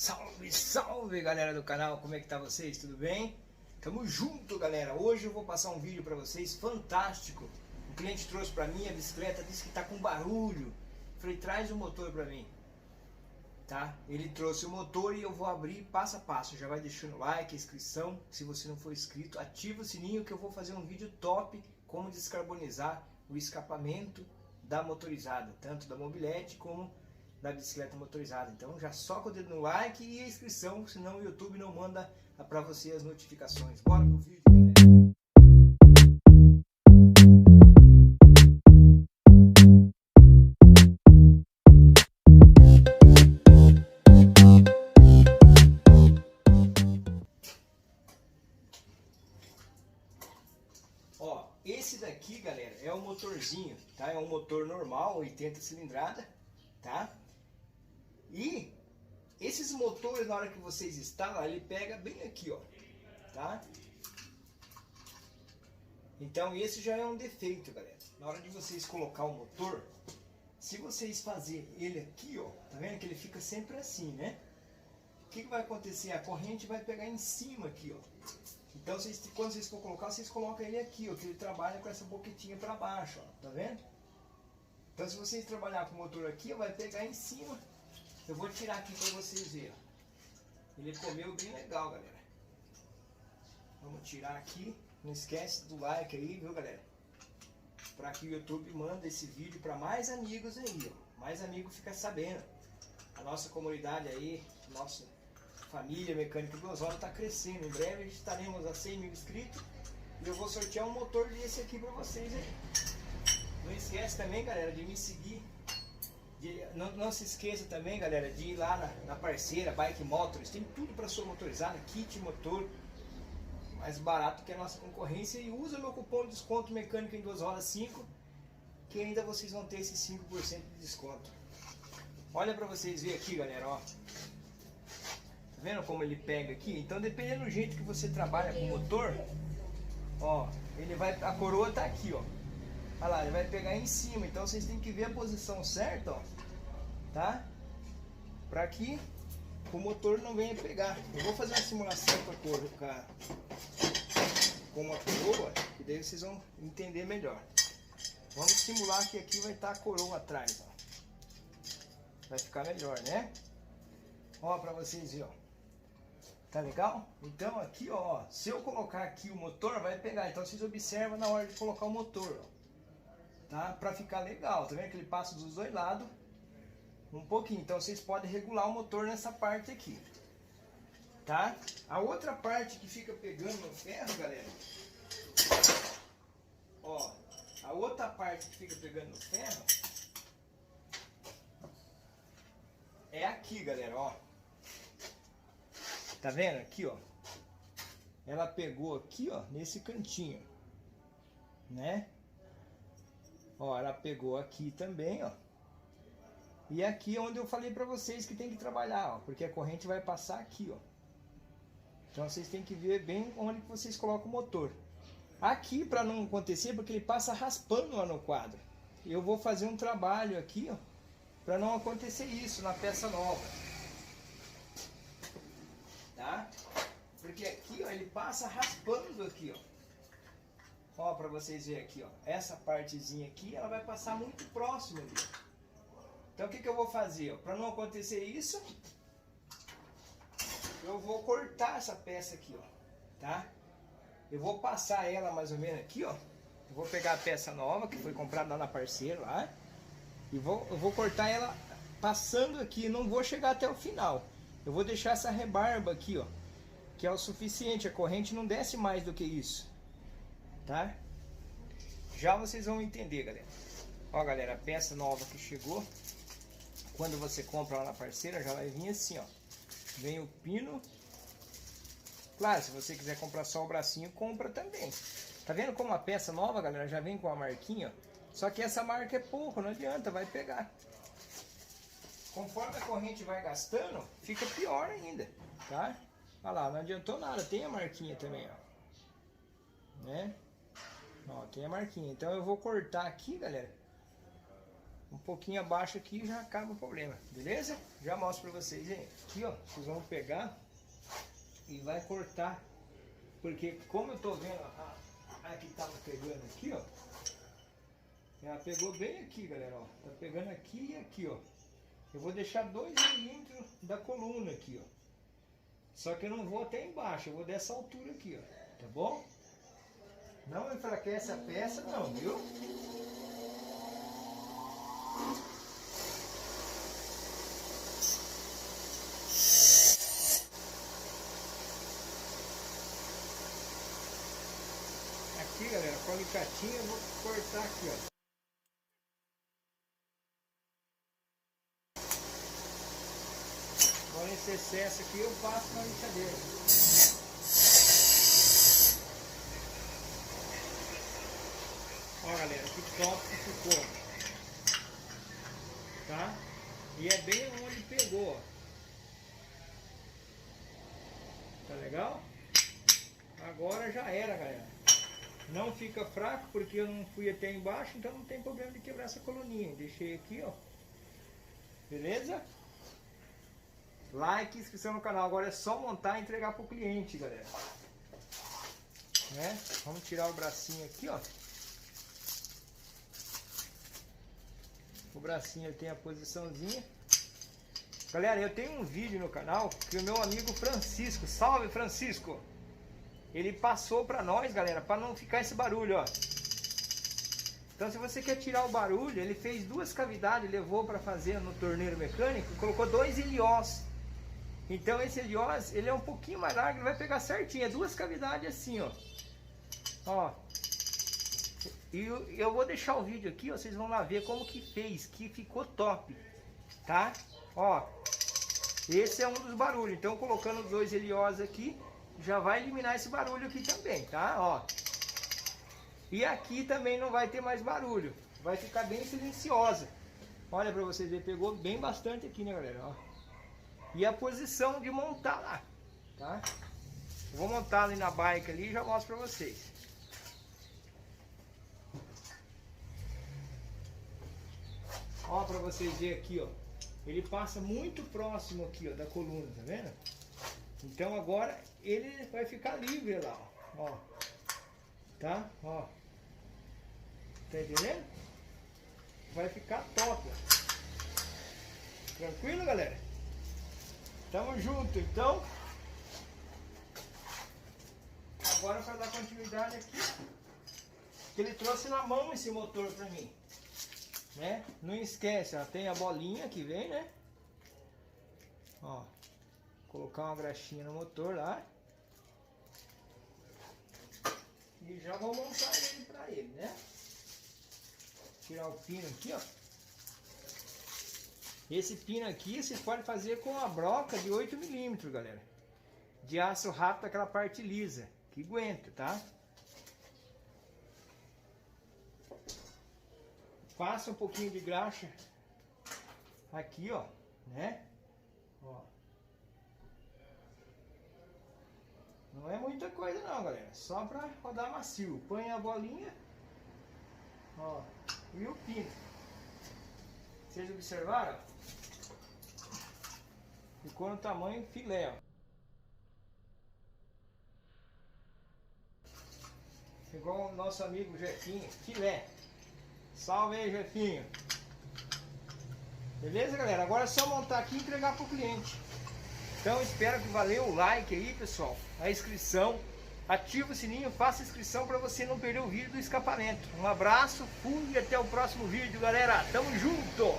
Salve, salve galera do canal, como é que tá vocês? Tudo bem? Tamo junto galera, hoje eu vou passar um vídeo pra vocês fantástico. O cliente trouxe pra mim a bicicleta, disse que tá com barulho. Falei, traz o motor pra mim. Tá? Ele trouxe o motor e eu vou abrir passo a passo. Já vai deixando o like, a inscrição. Se você não for inscrito, ativa o sininho que eu vou fazer um vídeo top como descarbonizar o escapamento da motorizada, tanto da mobilete como da bicicleta motorizada. Então já soca o dedo no like e a inscrição, senão o YouTube não manda para você as notificações. Bora pro vídeo, galera. Ó, esse daqui, galera, é o motorzinho, tá? É um motor normal, 80 cilindrada, tá? E esses motores, na hora que vocês instalam, ele pega bem aqui, ó, tá? Então esse já é um defeito, galera. Na hora de vocês colocar o motor, se vocês fazerem ele aqui, ó, tá vendo que ele fica sempre assim, né? O que vai acontecer? A corrente vai pegar em cima aqui, ó. Então quando vocês for colocar, vocês colocam ele aqui, ó, que ele trabalha com essa boquetinha para baixo, ó, tá vendo? Então se vocês trabalhar com o motor aqui, ó, vai pegar em cima. Eu vou tirar aqui para vocês verem. Ele comeu bem legal, galera. Vamos tirar aqui. Não esquece do like aí, viu, galera? Para que o YouTube manda esse vídeo para mais amigos aí, ó. Mais amigos fica sabendo. A nossa comunidade aí, nossa família Mecânica Duas Rodas está crescendo. Em breve estaremos a 100 mil inscritos. E eu vou sortear um motor desse aqui para vocês aí. Não esquece também, galera, de me seguir. Não se esqueça também, galera, de ir lá na parceira Bike Motors. Tem tudo para sua motorizada, kit motor, mais barato que a nossa concorrência. E usa meu cupom de desconto Mecânica em 2 horas 5, que ainda vocês vão ter esse 5% de desconto. Olha para vocês verem aqui, galera, ó. Tá vendo como ele pega aqui? Então, dependendo do jeito que você trabalha com o motor, ó, ele vai, a coroa tá aqui, ó. Olha lá, ele vai pegar em cima, então vocês têm que ver a posição certa, ó, tá? Para que o motor não venha pegar. Eu vou fazer uma simulação para colocar com uma coroa, e daí vocês vão entender melhor. Vamos simular que aqui vai estar a coroa atrás, ó. Vai ficar melhor, né? Ó, para vocês verem, ó. Tá legal? Então aqui, ó, se eu colocar aqui o motor, vai pegar. Então vocês observam na hora de colocar o motor, ó. Tá? Pra ficar legal, tá vendo que ele passa dos dois lados um pouquinho, então vocês podem regular o motor nessa parte aqui, tá? A outra parte que fica pegando no ferro, galera, ó, a outra parte que fica pegando no ferro é aqui, galera, ó, tá vendo aqui, ó, ela pegou aqui, ó, nesse cantinho, né? Ó, ela pegou aqui também, ó. E aqui é onde eu falei pra vocês que tem que trabalhar, ó. Porque a corrente vai passar aqui, ó. Então vocês têm que ver bem onde que vocês colocam o motor. Aqui, pra não acontecer, porque ele passa raspando lá no quadro. Eu vou fazer um trabalho aqui, ó. Pra não acontecer isso na peça nova. Tá? Porque aqui, ó, ele passa raspando aqui, ó. Ó, para vocês verem aqui, ó, essa partezinha aqui, ela vai passar muito próximo ali. Então o que eu vou fazer, ó, para não acontecer isso, eu vou cortar essa peça aqui, ó, tá? Eu vou passar ela mais ou menos aqui, ó. Eu vou pegar a peça nova que foi comprada lá na parceira lá e eu vou cortar ela passando aqui, não vou chegar até o final. Eu vou deixar essa rebarba aqui, ó, que é o suficiente, a corrente não desce mais do que isso. Tá? Já vocês vão entender, galera. Ó, galera, a peça nova que chegou, quando você compra lá na parceira, já vai vir assim, ó. Vem o pino. Claro, se você quiser comprar só o bracinho, compra também. Tá vendo como a peça nova, galera, já vem com a marquinha, ó? Só que essa marca é pouco, não adianta, vai pegar. Conforme a corrente vai gastando, fica pior ainda, tá? Olha lá, não adiantou nada, tem a marquinha também, ó. Né? Ó, tem a marquinha. Então eu vou cortar aqui, galera, um pouquinho abaixo aqui já acaba o problema, beleza? Já mostro pra vocês, hein? Aqui, ó, vocês vão pegar e vai cortar, porque como eu tô vendo aqui tava pegando aqui, ó, ela pegou bem aqui, galera, ó, tá pegando aqui e aqui, ó. Eu vou deixar 2 milímetros da coluna aqui, ó. Só que eu não vou até embaixo, eu vou dessa altura aqui, ó, tá bom? Não enfraquece a peça não, viu? Aqui, galera, com a alicatinha eu vou cortar aqui, ó. Agora esse excesso aqui eu passo na lixadeira. Ó, galera, que top que ficou. Tá? E é bem onde pegou, ó. Tá legal? Agora já era, galera. Não fica fraco porque eu não fui até embaixo, então não tem problema de quebrar essa coluninha. Deixei aqui, ó. Beleza? Like, inscrição no canal. Agora é só montar e entregar pro cliente, galera. Né? Vamos tirar o bracinho aqui, ó. O bracinho ele tem a posiçãozinha. Galera, eu tenho um vídeo no canal que o meu amigo Francisco, salve Francisco, ele passou pra nós, galera, pra não ficar esse barulho, ó. Então se você quer tirar o barulho, ele fez 2 cavidades, levou pra fazer no torneiro mecânico, colocou 2 iliós. Então esse iliós, ele é um pouquinho mais largo, ele vai pegar certinho, é 2 cavidades assim, ó. Ó. E eu vou deixar o vídeo aqui, ó, vocês vão lá ver como que fez, que ficou top, tá? Ó, esse é um dos barulhos, então colocando os 2 iliós aqui, já vai eliminar esse barulho aqui também, tá? Ó. E aqui também não vai ter mais barulho, vai ficar bem silenciosa. Olha pra vocês verem, pegou bem bastante aqui, né, galera? Ó. E a posição de montar lá, tá? Vou montar ali na bike ali e já mostro pra vocês. Ó, pra vocês verem aqui, ó. Ele passa muito próximo aqui, ó, da coluna, tá vendo? Então agora ele vai ficar livre lá, ó. Tá? Ó. Tá entendendo? Vai ficar top, ó. Tranquilo, galera? Tamo junto, então. Agora para dar continuidade aqui, que ele trouxe na mão esse motor pra mim. Né? Não esquece, ó, tem a bolinha que vem, né? Ó, colocar uma graxinha no motor lá. E já vou montar ele pra ele, né? Tirar o pino aqui, ó. Esse pino aqui você pode fazer com a broca de 8 milímetros, galera. De aço rápido, aquela parte lisa, que aguenta, tá? Passa um pouquinho de graxa aqui, ó, né? Ó. Não é muita coisa não, galera. Só pra rodar macio. Põe a bolinha, ó, e o pino. Vocês observaram? Ficou no tamanho filé, ó. Igual o nosso amigo Jefinho, filé. Salve aí, Jefinho. Beleza, galera? Agora é só montar aqui e entregar pro cliente. Então espero que valeu o like aí, pessoal. A inscrição. Ativa o sininho, faça inscrição para você não perder o vídeo do escapamento. Um abraço, fui e até o próximo vídeo, galera. Tamo junto!